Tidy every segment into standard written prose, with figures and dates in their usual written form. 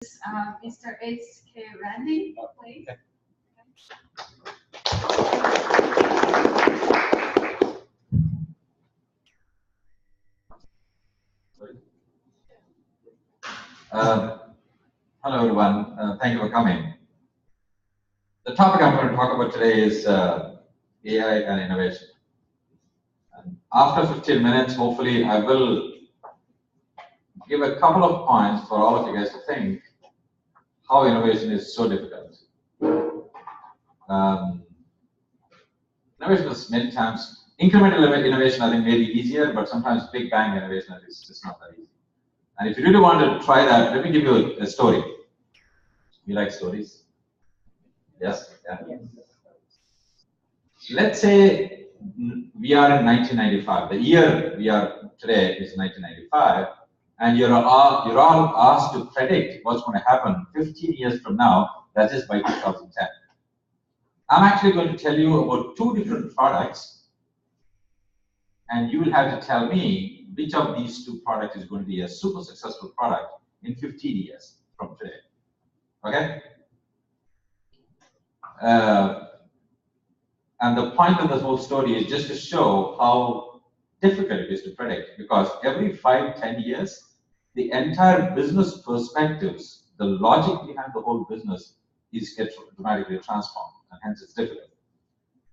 Mr. H.K. Randy, please. Hello everyone, thank you for coming. The topic I'm going to talk about today is AI and innovation. And after 15 minutes, hopefully I will give a couple of points for all of you guys to think how innovation is so difficult. Innovation is many times, incremental innovation I think may be easier, but sometimes big bang innovation is just not that easy. And if you really want to try that, let me give you a story. You like stories? Yes? Yeah. Let's say we are in 1995. The year we are today is 1995, and you're all asked to predict what's going to happen 15 years from now, that is by 2010. I'm actually going to tell you about two different products, and you will have to tell me which of these two products is going to be a super successful product in 15 years from today. Okay? And the point of this whole story is just to show how difficult it is to predict, because every 5-10 years, the entire business perspectives, the logic behind the whole business gets dramatically transformed, and hence it's difficult.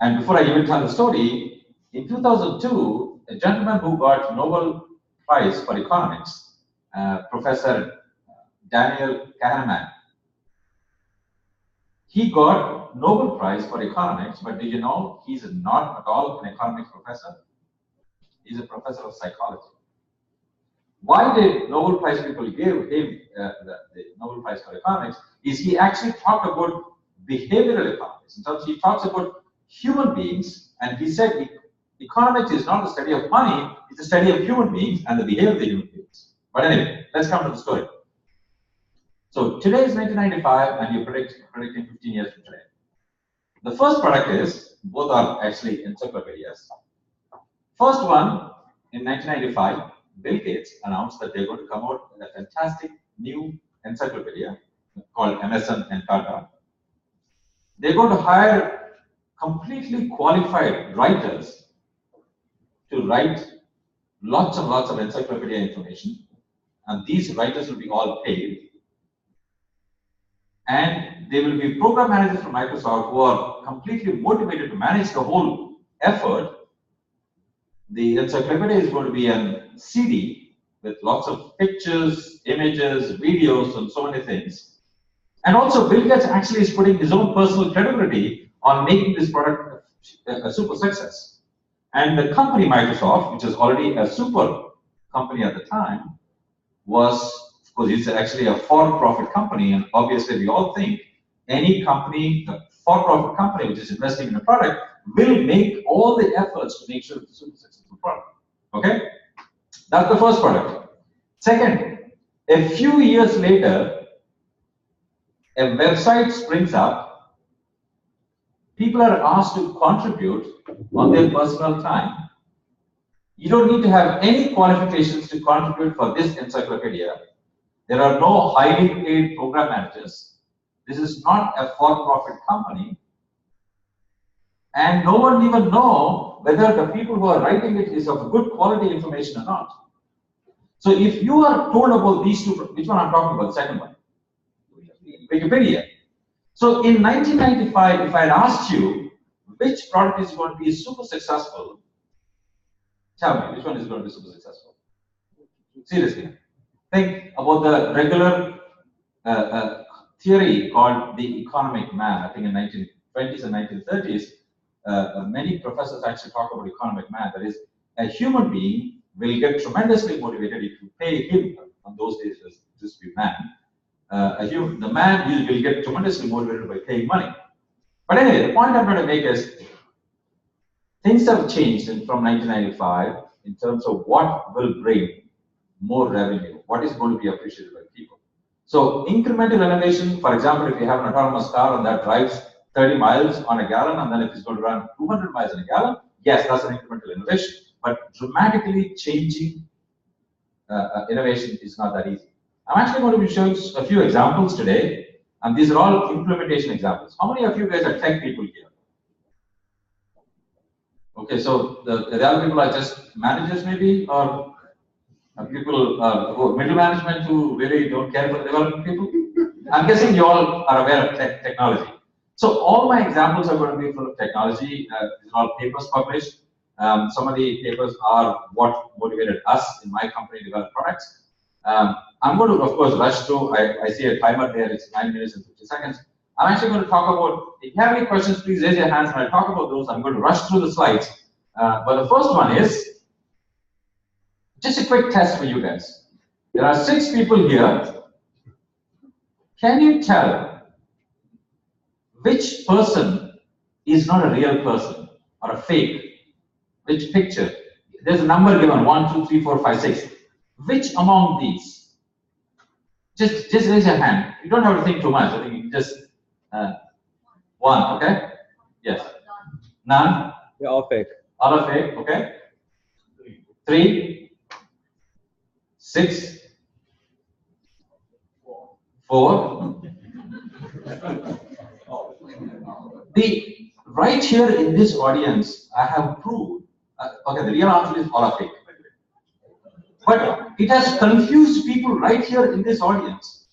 And before I even tell the story, in 2002, a gentleman who got Nobel Prize for Economics, Professor Daniel Kahneman, he got Nobel Prize for Economics, but did you know he's not at all an economics professor? He's a professor of psychology. Why did Nobel Prize people give him the Nobel Prize for Economics? Is he actually talked about behavioral economics. In terms, he talks about human beings, and he said economics is not the study of money, it's the study of human beings and the behavior of the human beings. But anyway, let's come to the story. So today is 1995, and you're predicting 15 years from today. The first product is, both are actually encyclopedias. First one, in 1995, Bill Gates announced that they're going to come out with a fantastic new encyclopedia called MSN Encarta. They're going to hire completely qualified writers to write lots and lots of encyclopedia information, and these writers will be all paid. And they will be program managers from Microsoft who are completely motivated to manage the whole effort. The encyclopedia is going to be a CD with lots of pictures, images, videos, and so many things. And also, Bill Gates actually is putting his own personal credibility on making this product a super success. And the company Microsoft, which is already a super company at the time, was, of course, it's actually a for-profit company, and obviously we all think any company, a for-profit company which is investing in a product, will make all the efforts to make sure it's a super successful product. Okay? That's the first product. Second, a few years later, a website springs up. People are asked to contribute on their personal time. You don't need to have any qualifications to contribute for this encyclopedia. There are no highly paid program managers. This is not a for-profit company. And no one even know whether the people who are writing it is of good quality information or not. So if you are told about these two, which one I'm talking about, the second one? Wikipedia. So in 1995, if I had asked you which product is going to be super successful, tell me, which one is going to be super successful? Seriously. Think about the regular theory called the economic man. I think in 1920s and 1930s, many professors actually talk about economic man. That is, a human being will get tremendously motivated if you pay him. On those days, it was just be man. The man will get tremendously motivated by paying money. But anyway, the point I'm going to make is things have changed from 1995 in terms of what will bring more revenue, what is going to be appreciated by people. So incremental innovation, for example, if you have an autonomous car and that drives 30 miles on a gallon, and then if it's going to run 200 miles on a gallon, yes, that's an incremental innovation. But dramatically changing innovation is not that easy. I'm actually going to be showing a few examples today, and these are all implementation examples. How many of you guys are tech people here? Okay, so the other people are just managers maybe, or people middle management who really don't care for the development people? I'm guessing you all are aware of technology. So all my examples are going to be full of technology. These are all papers published. Some of the papers are what motivated us in my company to develop products. I'm going to, of course, rush through. I see a timer there. It's 9 minutes and 50 seconds. I'm actually going to talk about, if you have any questions, please raise your hands and I'll talk about those. I'm going to rush through the slides. But the first one is just a quick test for you guys. There are 6 people here. Can you tell which person is not a real person or a fake? Which picture? There's a number given, 1, 2, 3, 4, 5, 6. Which among these? Just raise your hand. You don't have to think too much. I think you can just one, okay? Yes. None? They're all fake. All are fake, okay? 3, 6, 4. Right here in this audience, I have proved, okay, the real answer is all are fake. But it has confused people right here in this audience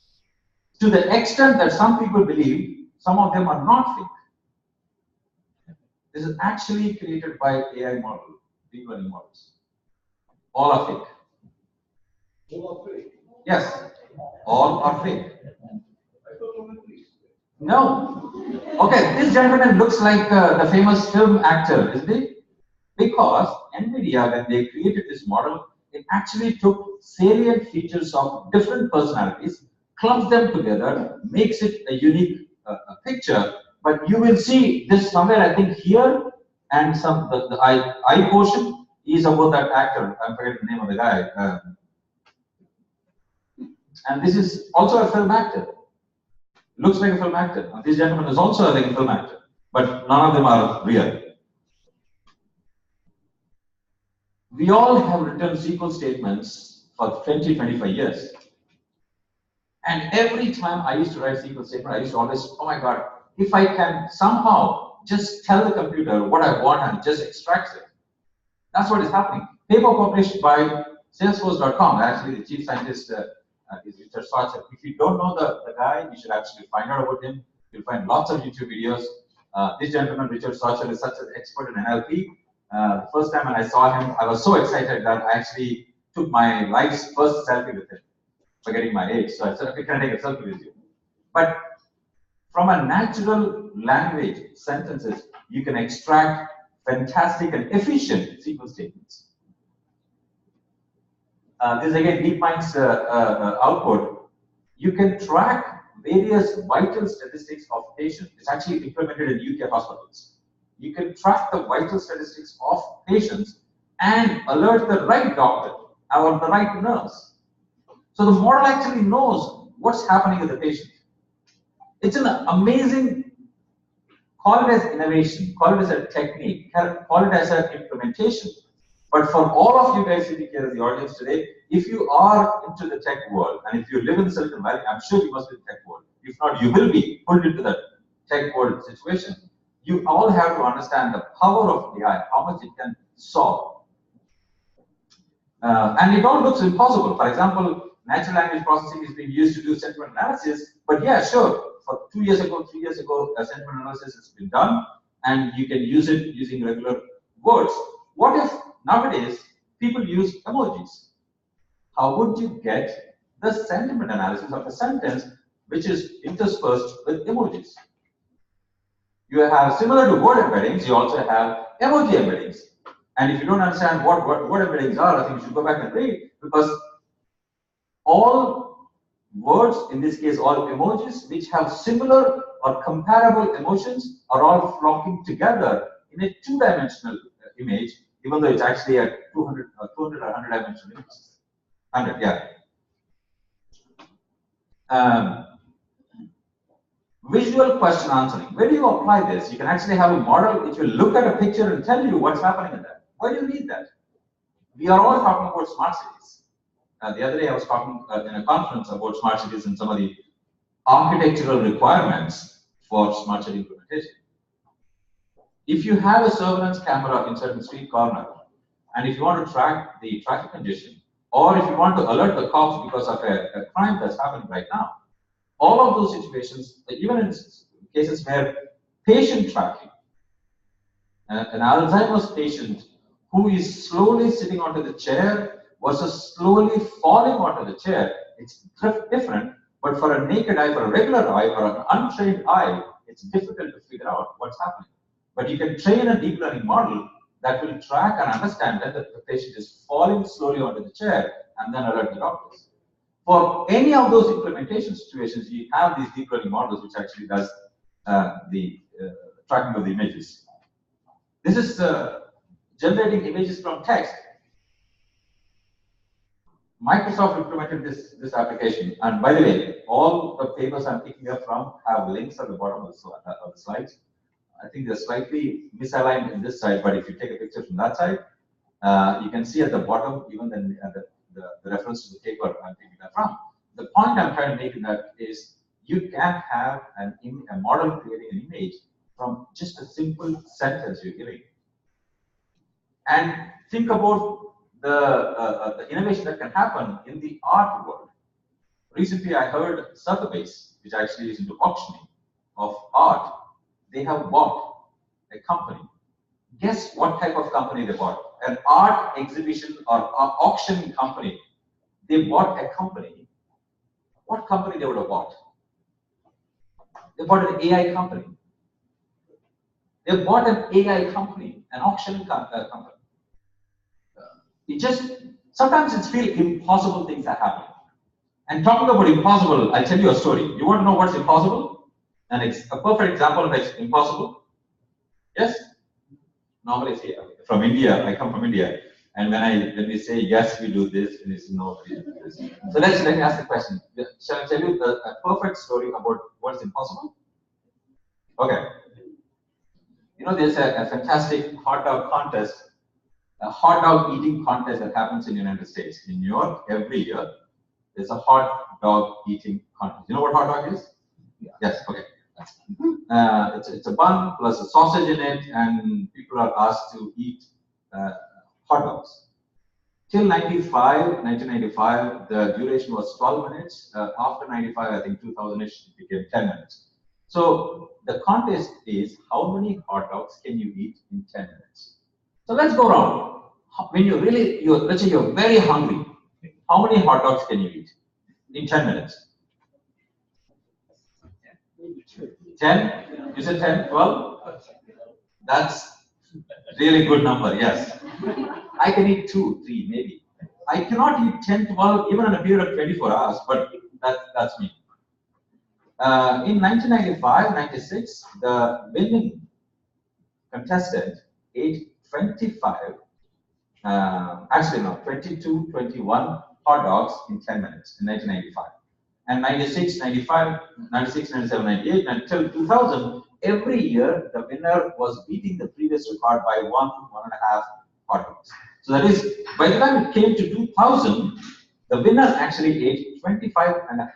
to the extent that some people believe some of them are not fake. This is actually created by AI model, deep learning models. All are fake. All are fake. Yes, all are fake. No. Okay, this gentleman looks like the famous film actor, isn't he? Because NVIDIA, when they created this model, it actually took salient features of different personalities, clumps them together, makes it a unique picture. But you will see this somewhere, I think here, and some the eye portion is about that actor. I'm forgetting the name of the guy. And this is also a film actor. Looks like a film actor. And this gentleman is also like a film actor, but none of them are real. We all have written SQL statements for 20, 25 years. And every time I used to write SQL statement, I used to always, oh my God, if I can somehow just tell the computer what I want and it just extracts it. That's what is happening. Paper published by Salesforce.com, actually the chief scientist is Richard Schwarzer. If you don't know the guy, you should actually find out about him. You'll find lots of YouTube videos. This gentleman, Richard Schwarzer, is such an expert in NLP. The first time when I saw him, I was so excited that I actually took my life's first selfie with him, forgetting my age. So I said, okay, can I take a selfie with you? But from a natural language sentences, you can extract fantastic and efficient SQL statements. This is again DeepMind's output. You can track various vital statistics of patients. It's actually implemented in UK hospitals. You can track the vital statistics of patients and alert the right doctor or the right nurse. So the model actually knows what's happening with the patient. It's an amazing, call it as innovation, call it as a technique, call it as an implementation. But for all of you guys sitting here in the audience today, if you are into the tech world and if you live in the Silicon Valley, I'm sure you must be in the tech world. If not, you will be pulled into that tech world situation. You all have to understand the power of AI, how much it can solve. And it all looks impossible. For example, natural language processing is being used to do sentiment analysis. But yeah, sure, for 2 years ago, 3 years ago, a sentiment analysis has been done, and you can use it using regular words. What if nowadays people use emojis? How would you get the sentiment analysis of a sentence which is interspersed with emojis? You have, similar to word embeddings, you also have emoji embeddings. And if you don't understand what word embeddings are, I think you should go back and read, because all words, in this case all emojis, which have similar or comparable emotions are all flocking together in a two-dimensional image, even though it's actually a 200 or 100-dimensional image. 100, yeah. Visual question answering. Where do you apply this? You can actually have a model which will look at a picture and tell you what's happening in that. Why do you need that? We are all talking about smart cities. the other day I was talking in a conference about smart cities and some of the architectural requirements for smart city implementation. If you have a surveillance camera inside the street corner, and if you want to track the traffic congestion, or if you want to alert the cops because of a crime that's happening right now, all of those situations, even in cases where patient tracking, an Alzheimer's patient who is slowly sitting onto the chair versus slowly falling onto the chair, it's different. But for a naked eye, for a regular eye, for an untrained eye, it's difficult to figure out what's happening. But you can train a deep learning model that will track and understand that the patient is falling slowly onto the chair and then alert the doctors. For any of those implementation situations, you have these deep learning models which actually does the tracking of the images. This is generating images from text. Microsoft implemented this application, and by the way, all the papers I'm picking up from have links at the bottom of the slides. I think they're slightly misaligned in this side, but if you take a picture from that side, you can see at the bottom even the reference to the paper I'm taking that from. The point I'm trying to make in that is you can have a model creating an image from just a simple sentence you're giving. And think about the innovation that can happen in the art world. Recently, I heard Sotheby's, which actually is into auctioning of art. They have bought a company. Guess what type of company they bought? An art exhibition or auction company. They bought a company. What company they would have bought? They bought an AI company. They bought an AI company, an auction company. It just, sometimes it feels impossible things are happening. And talking about impossible, I'll tell you a story. You want to know what's impossible? And it's a perfect example of it's impossible. Yes? Normally, say, from India, I come from India. And when we say yes, we do this, and it's no, we do this. So let me ask the question. Shall I tell you a perfect story about what's impossible? Okay. You know, there's a fantastic hot dog contest, a hot dog eating contest that happens in the United States. In New York, every year, there's a hot dog eating contest. You know what hot dog is? Yeah. Yes, okay. It's a bun plus a sausage in it, and people are asked to eat hot dogs. Till 1995, the duration was 12 minutes. After 95, I think 2000-ish, it became 10 minutes. So the contest is how many hot dogs can you eat in 10 minutes? So let's go around. When let's say you're very hungry, how many hot dogs can you eat in 10 minutes? 10? You said 10, 12? That's really good number, yes. I can eat 2, 3, maybe. I cannot eat 10, 12, even in a period of 24 hours, but that's me. In 1995, 96, the winning contestant ate 25, 22, 21 hot dogs in 10 minutes in 1995. And 96, 95, 96, 97, 98, until 2000, every year the winner was beating the previous record by 1.5 hot dogs. So that is, by the time it came to 2000, the winner actually ate 25.5.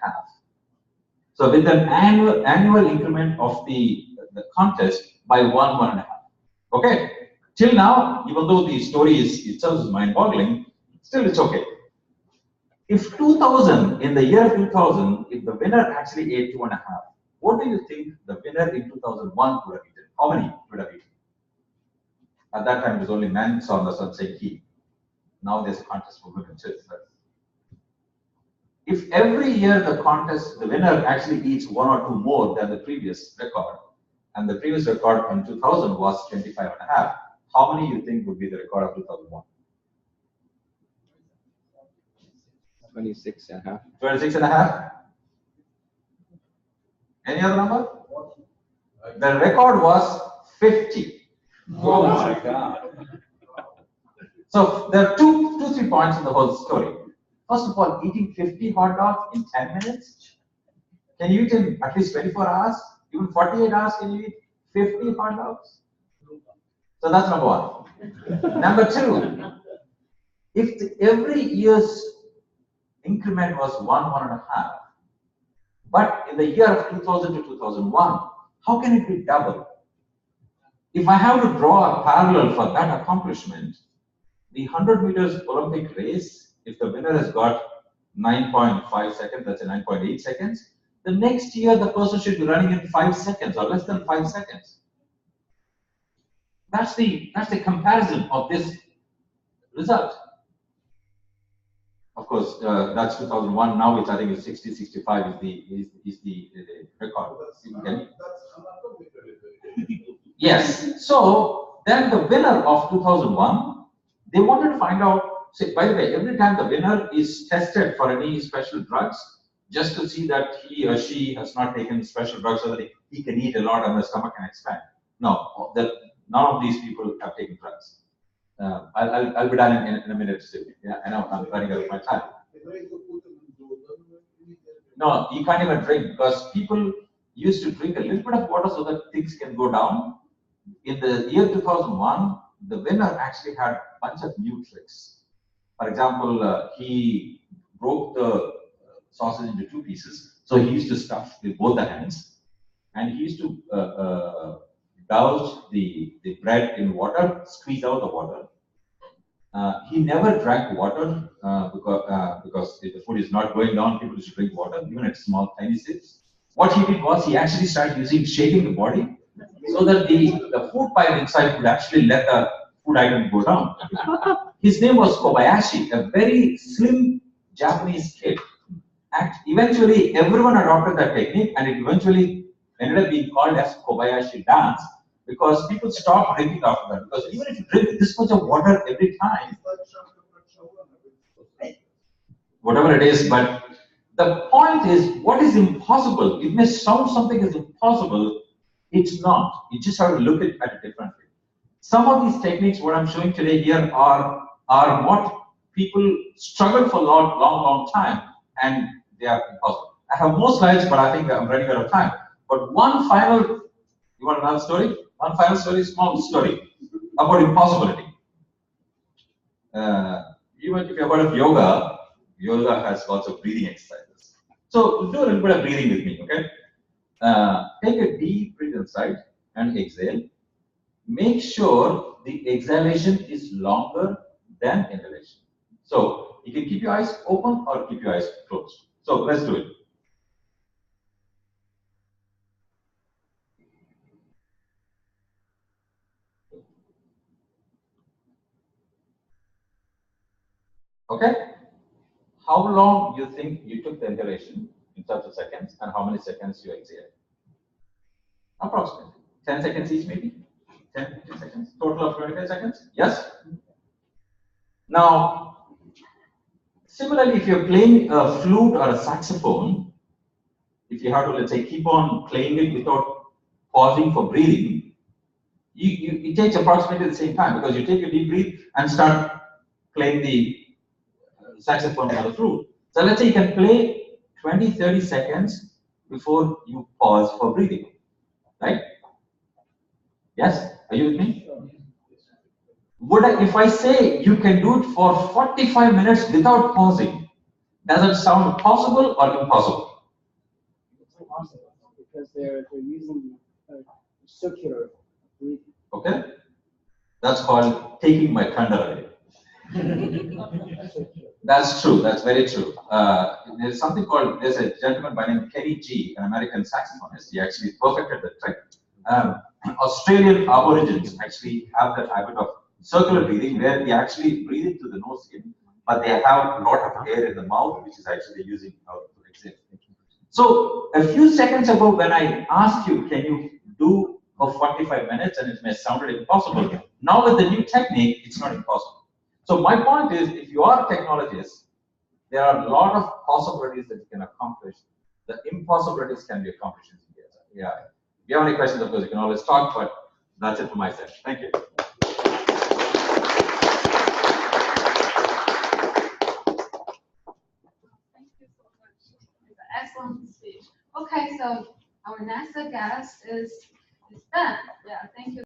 So with an annual increment of the contest by 1.5. Okay. Till now, even though the story itself is mind-boggling, still it's okay. If 2000, in the year 2000, if the winner actually ate 2.5, what do you think the winner in 2001 would have eaten? How many would have eaten? At that time, it was only men, so on the same key. Now there's a contest for women too. But if every year the winner actually eats 1 or 2 more than the previous record, and the previous record in 2000 was 25.5, how many you think would be the record of 2001? 26.5. 26.5? Any other number? The record was 50. Oh my God. So there are 3 points in the whole story. First of all, eating 50 hot dogs in 10 minutes. Can you eat in at least 24 hours? Even 48 hours, can you eat 50 hot dogs? So that's number 1. Number 2, if every year's increment was 1.5. But in the year of 2000 to 2001, how can it be double? If I have to draw a parallel for that accomplishment, the 100 meters Olympic race, if the winner has got 9.5 seconds, that's a 9.8 seconds, the next year the person should be running in 5 seconds or less than 5 seconds. That's the comparison of this result. Of course, that's 2001. Now, which I think is 60, 65 is the record. Okay. Yes. So then the winner of 2001, they wanted to find out. Say, by the way, every time the winner is tested for any special drugs, just to see that he or she has not taken special drugs so that he can eat a lot and the stomach can expand. No, none of these people have taken drugs. I'll be done in a minute, Steve. Yeah, I know I'm running out of my time. No, you can't even drink because people used to drink a little bit of water so that things can go down. In the year 2001, the winner actually had a bunch of new tricks. For example, he broke the sausage into 2 pieces. So he used to stuff with both the hands, and he used to douse the bread in water, squeeze out the water. He never drank water because if the food is not going down, people should drink water, even at small, tiny sips. What he did was he actually started shaking the body so that the food pipe inside could actually let the food item go down. His name was Kobayashi, a very slim Japanese kid. And eventually, everyone adopted that technique, and it eventually ended up being called as Kobayashi dance because people stopped drinking after that. Because even if you drink this much of water every time, whatever it is, but the point is, what is impossible? It may sound something is impossible, it's not. You just have to look at it differently. Some of these techniques, what I'm showing today here, are what people struggle for a long time, and they are impossible. I have more slides, but I think I'm running out of time. But one final, you want another story? One final story, small story about impossibility. Even if you're part of yoga, yoga has lots of breathing exercises. So do a little bit of breathing with me, okay? Take a deep breath inside and exhale. Make sure the exhalation is longer than inhalation. So you can keep your eyes open or keep your eyes closed. So let's do it. Okay? How long do you think you took the inhalation in terms of seconds, and how many seconds you exhaled? Approximately 10 seconds each, maybe 10, 15 seconds, total of 25 seconds. Yes. Now, similarly, if you're playing a flute or a saxophone, if you have to, let's say, keep on playing it without pausing for breathing, it takes approximately the same time because you take a deep breath and start playing the saxophone or the flute. So let's say you can play 20-30 seconds before you pause for breathing, right? Yes, are you with me? If I say you can do it for 45 minutes without pausing, does it sound possible or impossible? It's impossible because they're using circular breathing. Okay, that's called taking my thunder away. That's true. That's very true. There's something called, there's a gentleman by the name Kenny G, an American saxophonist. He actually perfected the trick. Australian Aborigines actually have that habit of circular breathing where they actually breathe into the nose skin, but they have a lot of air in the mouth, which is actually using out to exhale. So a few seconds ago, when I asked you, can you do for 45 minutes, and it may sound impossible. Now with the new technique, it's not impossible. So my point is, if you are a technologist, there are a lot of possibilities that you can accomplish. The impossibilities can be accomplished in years. Yeah. If you have any questions, of course, you can always talk, but that's it for my session. Thank you. Thank you so much. It's an excellent speech. Okay, so our next guest is Ben. Yeah, thank you.